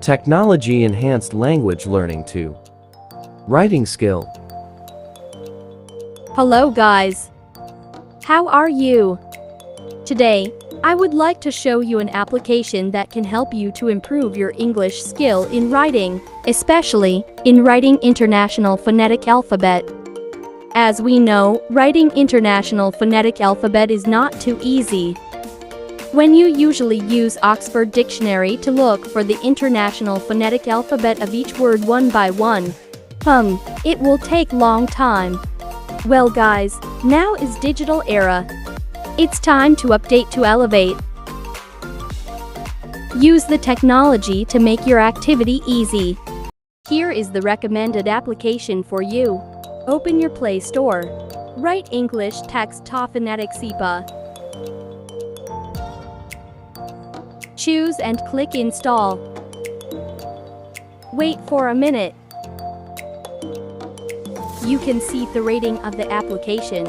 Technology enhanced language learning too. Writing skill. Hello guys. How are you? Today, I would like to show you an application that can help you to improve your English skill in writing, especially in writing international phonetic alphabet. As we know, writing international phonetic alphabet is not too easy. When you usually use Oxford Dictionary to look for the international phonetic alphabet of each word one by one, it will take long time. Well guys, now is digital era. It's time to update to elevate. Use the technology to make your activity easy. Here is the recommended application for you. Open your Play Store. Write English text to Phonetics-IPA. Choose and click Install. Wait for a minute. You can see the rating of the application.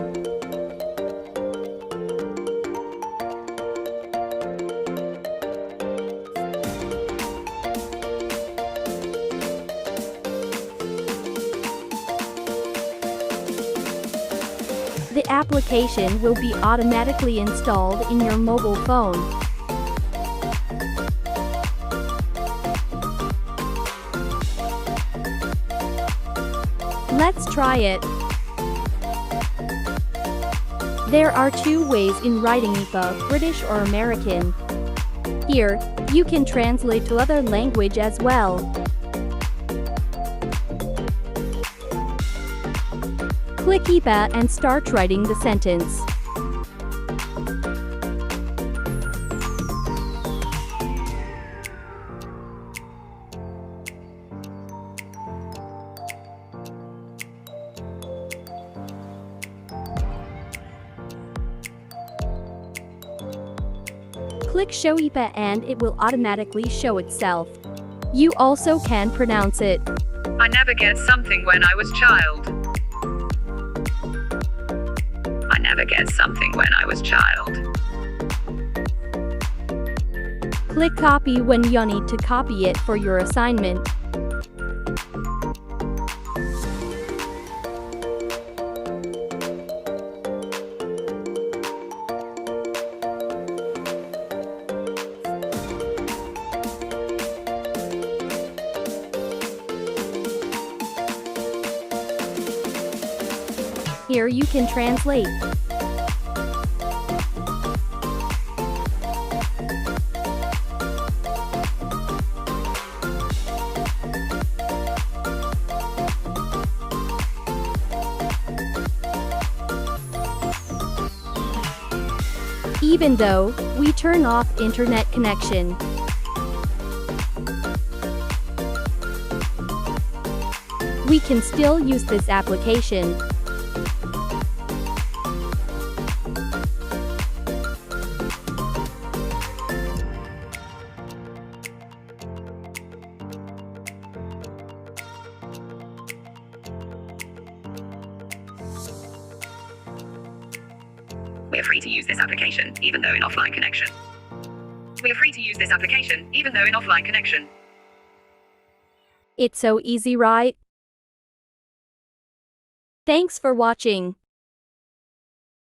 The application will be automatically installed in your mobile phone. Let's try it. There are two ways in writing IPA, British or American. Here, you can translate to other language as well. Click IPA and start writing the sentence. Click Show IPA and it will automatically show itself. You also can pronounce it. I never get something when I was child. I never get something when I was child. Click Copy when you need to copy it for your assignment. Here you can translate. Even though we turn off internet connection, we can still use this application. We are free to use this application, even though in offline connection. We are free to use this application, even though in offline connection. It's so easy, right? Thanks for watching.